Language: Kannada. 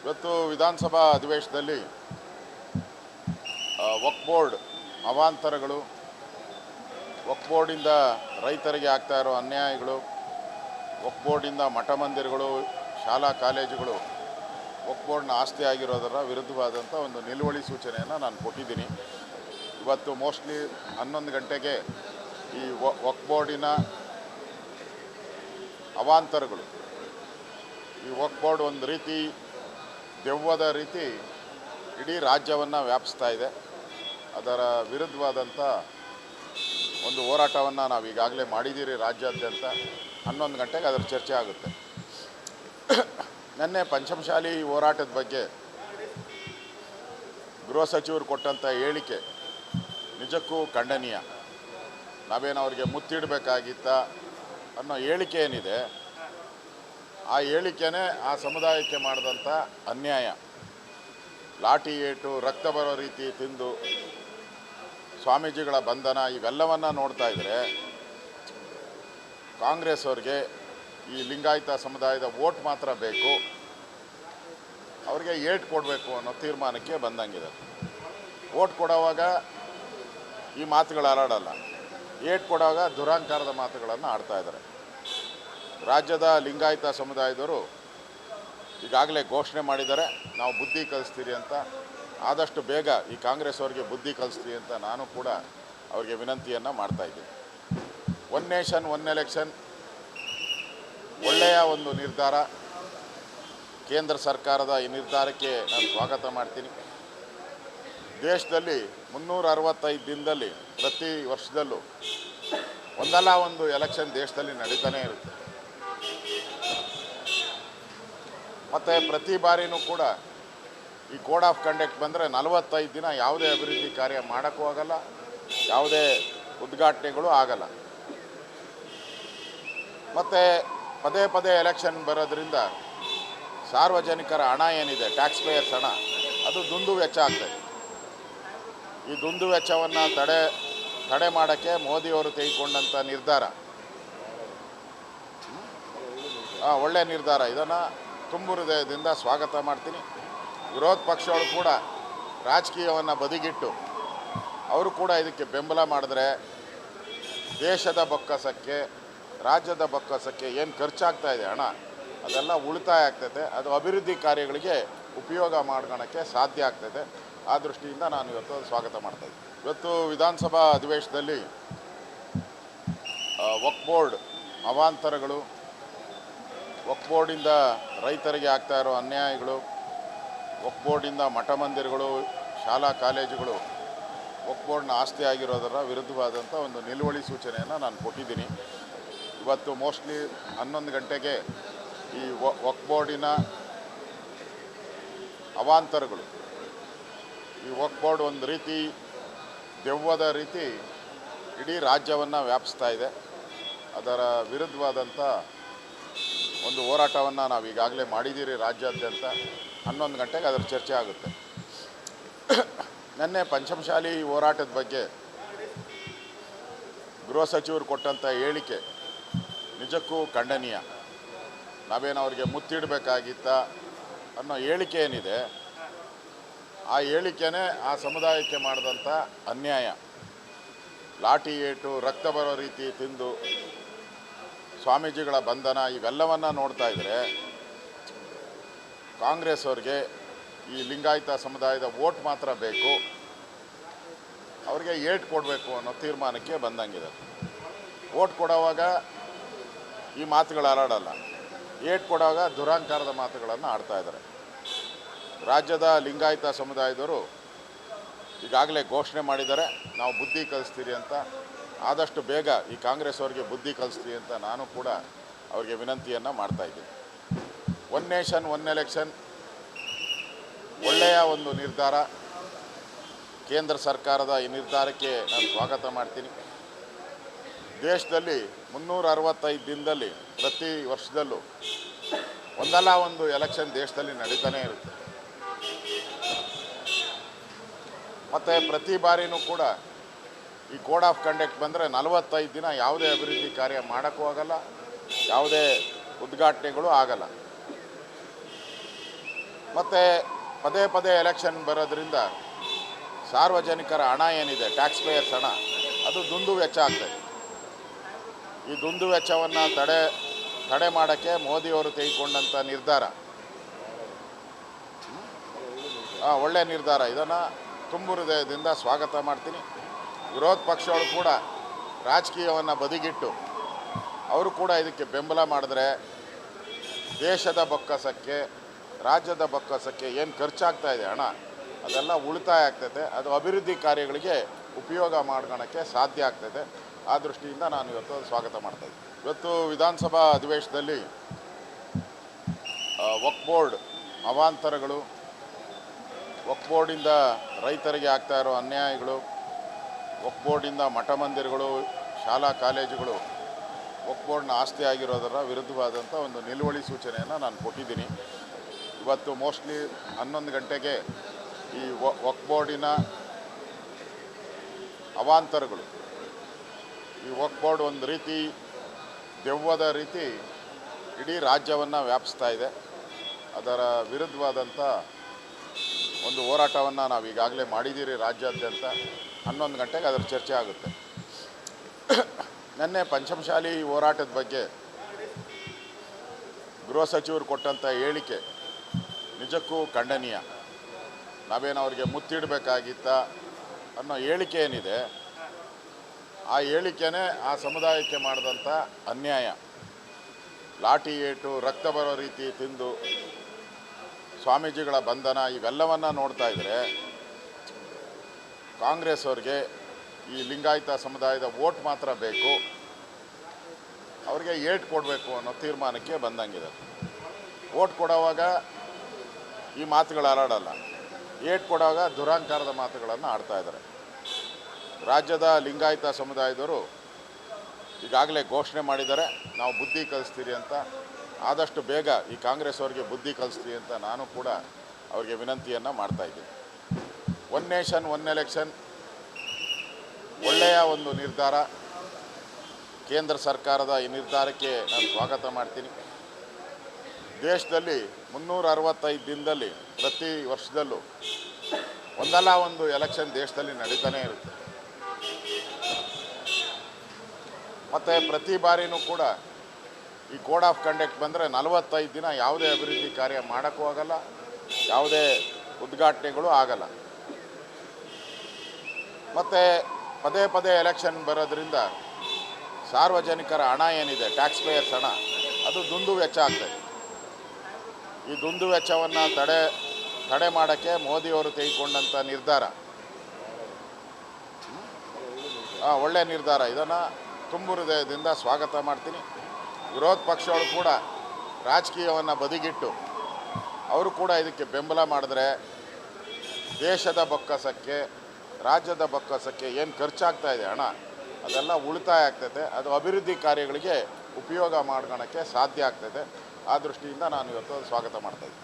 ಇವತ್ತು ವಿಧಾನಸಭಾ ಅಧಿವೇಶನದಲ್ಲಿ ವಕ್ಫ್ ಬೋರ್ಡ್ ಅವಾಂತರಗಳು, ವಕ್ಫ್ ಬೋರ್ಡಿಂದ ರೈತರಿಗೆ ಆಗ್ತಾ ಇರೋ ಅನ್ಯಾಯಗಳು, ವಕ್ಫ್ ಬೋರ್ಡಿಂದ ಮಠ ಮಂದಿರಗಳು, ಶಾಲಾ ಕಾಲೇಜುಗಳು ವಕ್ಫ್ ಬೋರ್ಡ್ನ ಆಸ್ತಿ ಆಗಿರೋದರ ವಿರುದ್ಧವಾದಂಥ ಒಂದು ನಿಲುವಳಿ ಸೂಚನೆಯನ್ನು ನಾನು ಕೊಟ್ಟಿದ್ದೀನಿ. ಇವತ್ತು ಮೋಸ್ಟ್ಲಿ 11 ಗಂಟೆಗೆ ಈ ವಕ್ಫ್ ಬೋರ್ಡಿನ ಅವಾಂತರಗಳು, ಈ ವಕ್ಫ್ ಬೋರ್ಡ್ ಒಂದು ರೀತಿ ದೆವ್ವದ ರೀತಿ ಇಡೀ ರಾಜ್ಯವನ್ನು ವ್ಯಾಪಿಸ್ತಾ ಇದೆ. ಅದರ ವಿರುದ್ಧವಾದಂಥ ಒಂದು ಹೋರಾಟವನ್ನು ನಾವು ಈಗಾಗಲೇ ಮಾಡಿದ್ದೀರಿ ರಾಜ್ಯಾದ್ಯಂತ. 11 ಗಂಟೆಗೆ ಅದರ ಚರ್ಚೆ ಆಗುತ್ತೆ. ನಿನ್ನೆ ಪಂಚಮಶಾಲಿ ಹೋರಾಟದ ಬಗ್ಗೆ ಗೃಹ ಸಚಿವರು ಕೊಟ್ಟಂಥ ಹೇಳಿಕೆ ನಿಜಕ್ಕೂ ಖಂಡನೀಯ. ನಾವೇನು ಅವ್ರಿಗೆ ಮುತ್ತಿಡಬೇಕಾಗಿತ್ತ ಅನ್ನೋ ಹೇಳಿಕೆ ಏನಿದೆ, ಆ ಹೇಳಿಕೆನೇ ಆ ಸಮುದಾಯಕ್ಕೆ ಮಾಡಿದಂಥ ಅನ್ಯಾಯ. ಲಾಠಿ ಏಟು, ರಕ್ತ ಬರೋ ರೀತಿ ತಿಂದು ಸ್ವಾಮೀಜಿಗಳ ಬಂಧನ ಇವೆಲ್ಲವನ್ನು ನೋಡ್ತಾ ಇದ್ದರೆ ಕಾಂಗ್ರೆಸ್ ಅವ್ರಿಗೆ ಈ ಲಿಂಗಾಯತ ಸಮುದಾಯದ ವೋಟ್ ಮಾತ್ರ ಬೇಕು, ಅವ್ರಿಗೆ ಏಟ್ ಕೊಡಬೇಕು ಅನ್ನೋ ತೀರ್ಮಾನಕ್ಕೆ ಬಂದಂಗಿದೆ. ವೋಟ್ ಕೊಡೋವಾಗ ಈ ಮಾತುಗಳು ಆಡಲ್ಲ, ಏಟ್ ಕೊಡುವಾಗ ದುರಹಂಕಾರದ ಮಾತುಗಳನ್ನು ಆಡ್ತಾ ಇದ್ದಾರೆ. ರಾಜ್ಯದ ಲಿಂಗಾಯತ ಸಮುದಾಯದವರು ಈಗಾಗಲೇ ಘೋಷಣೆ ಮಾಡಿದ್ದಾರೆ, ನಾವು ಬುದ್ಧಿ ಕಲಿಸ್ತೀರಿ ಅಂತ. ಆದಷ್ಟು ಬೇಗ ಈ ಕಾಂಗ್ರೆಸ್ ಅವರಿಗೆ ಬುದ್ಧಿ ಕಲಿಸ್ತೀರಿ ಅಂತ ನಾನು ಕೂಡ ಅವರಿಗೆ ವಿನಂತಿಯನ್ನು ಮಾಡ್ತಾಯಿದ್ದೀನಿ. ಒನ್ ನೇಷನ್ ಒನ್ ಎಲೆಕ್ಷನ್ ಒಳ್ಳೆಯ ಒಂದು ನಿರ್ಧಾರ. ಕೇಂದ್ರ ಸರ್ಕಾರದ ಈ ನಿರ್ಧಾರಕ್ಕೆ ನಾನು ಸ್ವಾಗತ ಮಾಡ್ತೀನಿ. ದೇಶದಲ್ಲಿ 365 ದಿನದಲ್ಲಿ ಪ್ರತಿ ವರ್ಷದಲ್ಲೂ ಒಂದಲ್ಲ ಒಂದು ಎಲೆಕ್ಷನ್ ದೇಶದಲ್ಲಿ ನಡೀತಾನೇ ಇರುತ್ತೆ. ಮತ್ತು ಪ್ರತಿ ಬಾರಿನೂ ಕೂಡ ಈ ಕೋಡ್ ಆಫ್ ಕಂಡಕ್ಟ್ ಬಂದರೆ 45 ದಿನ ಯಾವುದೇ ಅಭಿವೃದ್ಧಿ ಕಾರ್ಯ ಮಾಡೋಕ್ಕೂ ಆಗಲ್ಲ, ಯಾವುದೇ ಉದ್ಘಾಟನೆಗಳು ಆಗಲ್ಲ. ಮತ್ತು ಪದೇ ಪದೇ ಎಲೆಕ್ಷನ್ ಬರೋದ್ರಿಂದ ಸಾರ್ವಜನಿಕರ ಹಣ ಏನಿದೆ, ಟ್ಯಾಕ್ಸ್ ಪೇಯರ್ಸ್ ಹಣ, ಅದು ದುಂದು ವೆಚ್ಚ ಆಗ್ತದೆ. ಈ ದುಂದು ವೆಚ್ಚವನ್ನು ತಡೆ ಮಾಡೋಕ್ಕೆ ಮೋದಿಯವರು ತೆಗೆದುಕೊಂಡಂಥ ನಿರ್ಧಾರ ಒಳ್ಳೆಯ ನಿರ್ಧಾರ. ಇದನ್ನು ತುಂಬು ಹೃದಯದಿಂದ ಸ್ವಾಗತ ಮಾಡ್ತೀನಿ. ವಿರೋಧ ಪಕ್ಷಗಳು ಕೂಡ ರಾಜಕೀಯವನ್ನು ಬದಿಗಿಟ್ಟು ಅವರು ಕೂಡ ಇದಕ್ಕೆ ಬೆಂಬಲ ಮಾಡಿದ್ರೆ ದೇಶದ ಬೊಕ್ಕಸಕ್ಕೆ, ರಾಜ್ಯದ ಬೊಕ್ಕಸಕ್ಕೆ ಏನು ಖರ್ಚಾಗ್ತಾ ಇದೆ ಹಣ, ಅದೆಲ್ಲ ಉಳಿತಾಯ ಆಗ್ತೈತೆ. ಅದು ಅಭಿವೃದ್ಧಿ ಕಾರ್ಯಗಳಿಗೆ ಉಪಯೋಗ ಮಾಡ್ಕೊಳ್ಳೋಕ್ಕೆ ಸಾಧ್ಯ ಆಗ್ತೈತೆ. ಆ ದೃಷ್ಟಿಯಿಂದ ನಾನು ಇವತ್ತು ಸ್ವಾಗತ ಮಾಡ್ತಾಯಿದ್ದೀನಿ. ಇವತ್ತು ವಿಧಾನಸಭಾ ಅಧಿವೇಶನದಲ್ಲಿ ವಕ್ಫ್ ಬೋರ್ಡ್ ಅವಾಂತರಗಳು, ವಕ್ಫ್ ಬೋರ್ಡಿಂದ ರೈತರಿಗೆ ಆಗ್ತಾ ಇರೋ ಅನ್ಯಾಯಗಳು, ವಕ್ಫ್ ಬೋರ್ಡಿಂದ ಮಠ ಮಂದಿರಗಳು, ಶಾಲಾ ಕಾಲೇಜುಗಳು ವಕ್ಫ್ ಬೋರ್ಡ್ನ ಆಸ್ತಿ ಆಗಿರೋದರ ವಿರುದ್ಧವಾದಂಥ ಒಂದು ನಿಲುವಳಿ ಸೂಚನೆಯನ್ನು ನಾನು ಕೊಟ್ಟಿದ್ದೀನಿ. ಇವತ್ತು ಮೋಸ್ಟ್ಲಿ 11 ಗಂಟೆಗೆ ಈ ವಕ್ಫ್ ಬೋರ್ಡಿನ ಅವಾಂತರಗಳು, ಈ ವಕ್ಫ್ ಬೋರ್ಡ್ ಒಂದು ರೀತಿ ದೆವ್ವದ ರೀತಿ ಇಡೀ ರಾಜ್ಯವನ್ನು ವ್ಯಾಪಿಸ್ತಾ ಇದೆ. ಅದರ ವಿರುದ್ಧವಾದಂಥ ಒಂದು ಹೋರಾಟವನ್ನು ನಾವು ಈಗಾಗಲೇ ಮಾಡಿದ್ದೀರಿ ರಾಜ್ಯಾದ್ಯಂತ. 11 ಗಂಟೆಗೆ ಅದರ ಚರ್ಚೆ ಆಗುತ್ತೆ. ನಿನ್ನೆ ಪಂಚಮಶಾಲಿ ಹೋರಾಟದ ಬಗ್ಗೆ ಗೃಹ ಸಚಿವರು ಕೊಟ್ಟಂಥ ಹೇಳಿಕೆ ನಿಜಕ್ಕೂ ಖಂಡನೀಯ. ನಾವೇನು ಅವ್ರಿಗೆ ಮುತ್ತಿಡಬೇಕಾಗಿತ್ತ ಅನ್ನೋ ಹೇಳಿಕೆ ಏನಿದೆ, ಆ ಹೇಳಿಕೆನೇ ಆ ಸಮುದಾಯಕ್ಕೆ ಮಾಡಿದಂಥ ಅನ್ಯಾಯ. ಲಾಠಿ ಏಟು, ರಕ್ತ ಬರೋ ರೀತಿ ತಿಂದು ಸ್ವಾಮೀಜಿಗಳ ಬಂಧನ ಇವೆಲ್ಲವನ್ನು ನೋಡ್ತಾ ಇದ್ದರೆ ಕಾಂಗ್ರೆಸ್ ಅವ್ರಿಗೆ ಈ ಲಿಂಗಾಯತ ಸಮುದಾಯದ ವೋಟ್ ಮಾತ್ರ ಬೇಕು, ಅವ್ರಿಗೆ ಏಟ್ ಕೊಡಬೇಕು ಅನ್ನೋ ತೀರ್ಮಾನಕ್ಕೆ ಬಂದಂಗಿದೆ. ವೋಟ್ ಕೊಡೋವಾಗ ಈ ಮಾತುಗಳು ಆಡಲ್ಲ, ಏಟ್ ಕೊಡುವಾಗ ದುರಹಂಕಾರದ ಮಾತುಗಳನ್ನು ಆಡ್ತಾ ಇದ್ದಾರೆ. ರಾಜ್ಯದ ಲಿಂಗಾಯತ ಸಮುದಾಯದವರು ಈಗಾಗಲೇ ಘೋಷಣೆ ಮಾಡಿದ್ದಾರೆ, ನಾವು ಬುದ್ಧಿ ಕಲಿಸ್ತೀರಿ ಅಂತ. ಆದಷ್ಟು ಬೇಗ ಈ ಕಾಂಗ್ರೆಸ್ ಅವರಿಗೆ ಬುದ್ಧಿ ಕಲಿಸ್ತೀರಿ ಅಂತ ನಾನು ಕೂಡ ಅವರಿಗೆ ವಿನಂತಿಯನ್ನು ಮಾಡ್ತಾಯಿದ್ದೀನಿ. ಒನ್ ನೇಷನ್ ಒನ್ ಎಲೆಕ್ಷನ್ ಒಳ್ಳೆಯ ಒಂದು ನಿರ್ಧಾರ. ಕೇಂದ್ರ ಸರ್ಕಾರದ ಈ ನಿರ್ಧಾರಕ್ಕೆ ನಾನು ಸ್ವಾಗತ ಮಾಡ್ತೀನಿ. ದೇಶದಲ್ಲಿ 365 ದಿನದಲ್ಲಿ ಪ್ರತಿ ವರ್ಷದಲ್ಲೂ ಒಂದಲ್ಲ ಒಂದು ಎಲೆಕ್ಷನ್ ದೇಶದಲ್ಲಿ ನಡೀತಾನೇ ಇರುತ್ತೆ. ಮತ್ತು ಪ್ರತಿ ಬಾರಿನೂ ಕೂಡ ಈ ಕೋಡ್ ಆಫ್ ಕಂಡಕ್ಟ್ ಬಂದರೆ 45 ದಿನ ಯಾವುದೇ ಅಭಿವೃದ್ಧಿ ಕಾರ್ಯ ಮಾಡೋಕ್ಕೂ ಆಗಲ್ಲ, ಯಾವುದೇ ಉದ್ಘಾಟನೆಗಳು ಆಗಲ್ಲ. ಮತ್ತು ಪದೇ ಪದೇ ಎಲೆಕ್ಷನ್ ಬರೋದ್ರಿಂದ ಸಾರ್ವಜನಿಕರ ಹಣ ಏನಿದೆ, ಟ್ಯಾಕ್ಸ್ ಪೇಯರ್ಸ್ ಹಣ, ಅದು ದುಂದು ವೆಚ್ಚ ಆಗ್ತದೆ. ಈ ದುಂದು ವೆಚ್ಚವನ್ನು ತಡೆ ಮಾಡೋಕ್ಕೆ ಮೋದಿಯವರು ತೆಗೆದುಕೊಂಡಂಥ ನಿರ್ಧಾರ ಒಳ್ಳೆಯ ನಿರ್ಧಾರ. ಇದನ್ನು ತುಂಬು ಹೃದಯದಿಂದ ಸ್ವಾಗತ ಮಾಡ್ತೀನಿ. ವಿರೋಧ ಪಕ್ಷಗಳು ಕೂಡ ರಾಜಕೀಯವನ್ನು ಬದಿಗಿಟ್ಟು ಅವರು ಕೂಡ ಇದಕ್ಕೆ ಬೆಂಬಲ ಮಾಡಿದ್ರೆ ದೇಶದ ಬೊಕ್ಕಸಕ್ಕೆ, ರಾಜ್ಯದ ಬೊಕ್ಕಸಕ್ಕೆ ಏನು ಖರ್ಚಾಗ್ತಾ ಇದೆ ಹಣ, ಅದೆಲ್ಲ ಉಳಿತಾಯ ಆಗ್ತೈತೆ. ಅದು ಅಭಿವೃದ್ಧಿ ಕಾರ್ಯಗಳಿಗೆ ಉಪಯೋಗ ಮಾಡ್ಕೊಳಕ್ಕೆ ಸಾಧ್ಯ ಆಗ್ತೈತೆ. ಆ ದೃಷ್ಟಿಯಿಂದ ನಾನು ಇವತ್ತು ಸ್ವಾಗತ ಮಾಡ್ತಾಯಿದ್ದೆ. ಇವತ್ತು ವಿಧಾನಸಭಾ ಅಧಿವೇಶನದಲ್ಲಿ ವಕ್ಫ್ ಬೋರ್ಡ್ ಅವಾಂತರಗಳು, ವಕ್ಫ್ ಬೋರ್ಡಿಂದ ರೈತರಿಗೆ ಆಗ್ತಾ ಇರೋ ಅನ್ಯಾಯಗಳು, ವಕ್ಫ್ ಬೋರ್ಡಿಂದ ಮಠ ಮಂದಿರಗಳು, ಶಾಲಾ ಕಾಲೇಜುಗಳು ವಕ್ಫ್ ಬೋರ್ಡ್ನ ಆಸ್ತಿ ಆಗಿರೋದರ ವಿರುದ್ಧವಾದಂಥ ಒಂದು ನಿಲುವಳಿ ಸೂಚನೆಯನ್ನು ನಾನು ಕೊಟ್ಟಿದ್ದೀನಿ. ಇವತ್ತು ಮೋಸ್ಟ್ಲಿ 11 ಗಂಟೆಗೆ ಈ ವಕ್ಫ್ ಬೋರ್ಡಿನ ಅವಾಂತರಗಳು, ಈ ವಕ್ಫ್ ಬೋರ್ಡ್ ಒಂದು ರೀತಿ ದೆವ್ವದ ರೀತಿ ಇಡೀ ರಾಜ್ಯವನ್ನು ವ್ಯಾಪಿಸ್ತಾ ಇದೆ. ಅದರ ವಿರುದ್ಧವಾದಂಥ ಒಂದು ಹೋರಾಟವನ್ನು ನಾವು ಈಗಾಗಲೇ ಮಾಡಿದ್ದೀರಿ ರಾಜ್ಯಾದ್ಯಂತ. 11 ಗಂಟೆಗೆ ಅದರ ಚರ್ಚೆ ಆಗುತ್ತೆ. ನಿನ್ನೆ ಪಂಚಮಶಾಲಿ ಹೋರಾಟದ ಬಗ್ಗೆ ಗೃಹ ಸಚಿವರು ಕೊಟ್ಟಂಥ ಹೇಳಿಕೆ ನಿಜಕ್ಕೂ ಖಂಡನೀಯ. ನಾವೇನು ಅವ್ರಿಗೆ ಮುತ್ತಿಡಬೇಕಾಗಿತ್ತ ಅನ್ನೋ ಹೇಳಿಕೆ ಏನಿದೆ, ಆ ಹೇಳಿಕೆನೇ ಆ ಸಮುದಾಯಕ್ಕೆ ಮಾಡಿದಂಥ ಅನ್ಯಾಯ. ಲಾಠಿ ಏಟು, ರಕ್ತ ಬರೋ ರೀತಿ ತಿಂದು ಸ್ವಾಮೀಜಿಗಳ ಬಂಧನ ಇವೆಲ್ಲವನ್ನು ನೋಡ್ತಾ ಇದ್ದರೆ ಕಾಂಗ್ರೆಸ್ ಅವ್ರಿಗೆ ಈ ಲಿಂಗಾಯತ ಸಮುದಾಯದ ವೋಟ್ ಮಾತ್ರ ಬೇಕು, ಅವ್ರಿಗೆ ಏಟ್ ಕೊಡಬೇಕು ಅನ್ನೋ ತೀರ್ಮಾನಕ್ಕೆ ಬಂದಂಗಿದೆ. ವೋಟ್ ಕೊಡೋವಾಗ ಈ ಮಾತುಗಳು ಆಡಲ್ಲ, ಏಟ್ ಕೊಡುವಾಗ ದುರಹಂಕಾರದ ಮಾತುಗಳನ್ನು ಆಡ್ತಾ ಇದ್ದಾರೆ. ರಾಜ್ಯದ ಲಿಂಗಾಯತ ಸಮುದಾಯದವರು ಈಗಾಗಲೇ ಘೋಷಣೆ ಮಾಡಿದ್ದಾರೆ, ನಾವು ಬುದ್ಧಿ ಕಲಿಸ್ತೀರಿ ಅಂತ. ಆದಷ್ಟು ಬೇಗ ಈ ಕಾಂಗ್ರೆಸ್ ಅವ್ರಿಗೆ ಬುದ್ಧಿ ಕಲಿಸ್ತೀರಿ ಅಂತ ನಾನು ಕೂಡ ಅವ್ರಿಗೆ ವಿನಂತಿಯನ್ನು ಮಾಡ್ತಾಯಿದ್ದೀನಿ. ಒನ್ ನೇಷನ್ ಒನ್ ಎಲೆಕ್ಷನ್ ಒಳ್ಳೆಯ ಒಂದು ನಿರ್ಧಾರ. ಕೇಂದ್ರ ಸರ್ಕಾರದ ಈ ನಿರ್ಧಾರಕ್ಕೆ ನಾನು ಸ್ವಾಗತ ಮಾಡ್ತೀನಿ. ದೇಶದಲ್ಲಿ 365 ದಿನದಲ್ಲಿ ಪ್ರತಿ ವರ್ಷದಲ್ಲೂ ಒಂದಲ್ಲ ಒಂದು ಎಲೆಕ್ಷನ್ ದೇಶದಲ್ಲಿ ನಡೀತಾನೇ ಇರುತ್ತೆ. ಮತ್ತು ಪ್ರತಿ ಬಾರಿನೂ ಕೂಡ ಈ ಕೋಡ್ ಆಫ್ ಕಂಡಕ್ಟ್ ಬಂದರೆ 45 ದಿನ ಯಾವುದೇ ಅಭಿವೃದ್ಧಿ ಕಾರ್ಯ ಮಾಡೋಕ್ಕೂ ಆಗಲ್ಲ, ಯಾವುದೇ ಉದ್ಘಾಟನೆಗಳು ಆಗಲ್ಲ. ಮತ್ತು ಪದೇ ಪದೇ ಎಲೆಕ್ಷನ್ ಬರೋದ್ರಿಂದ ಸಾರ್ವಜನಿಕರ ಹಣ ಏನಿದೆ, ಟ್ಯಾಕ್ಸ್ ಪೇಯರ್ಸ್ ಹಣ, ಅದು ದುಂದು ವೆಚ್ಚ ಆಗ್ತದೆ. ಈ ದುಂದು ವೆಚ್ಚವನ್ನು ತಡೆ ಮಾಡೋಕ್ಕೆ ಮೋದಿಯವರು ತೆಗೆದುಕೊಂಡಂಥ ನಿರ್ಧಾರ ಒಳ್ಳೆಯ ನಿರ್ಧಾರ. ಇದನ್ನು ತುಂಬು ಹೃದಯದಿಂದ ಸ್ವಾಗತ ಮಾಡ್ತೀನಿ. ವಿರೋಧ ಪಕ್ಷಗಳು ಕೂಡ ರಾಜಕೀಯವನ್ನು ಬದಿಗಿಟ್ಟು ಅವರು ಕೂಡ ಇದಕ್ಕೆ ಬೆಂಬಲ ಮಾಡಿದ್ರೆ ದೇಶದ ಬೊಕ್ಕಸಕ್ಕೆ, ರಾಜ್ಯದ ಬೊಕ್ಕಸಕ್ಕೆ ಏನು ಖರ್ಚಾಗ್ತಾ ಇದೆ ಹಣ, ಅದೆಲ್ಲ ಉಳಿತಾಯ ಆಗ್ತೈತೆ. ಅದು ಅಭಿವೃದ್ಧಿ ಕಾರ್ಯಗಳಿಗೆ ಉಪಯೋಗ ಮಾಡ್ಕೊಳಕ್ಕೆ ಸಾಧ್ಯ ಆಗ್ತೈತೆ. ಆ ದೃಷ್ಟಿಯಿಂದ ನಾನು ಇವತ್ತು ಸ್ವಾಗತ ಮಾಡ್ತಾಯಿದ್ದೀನಿ.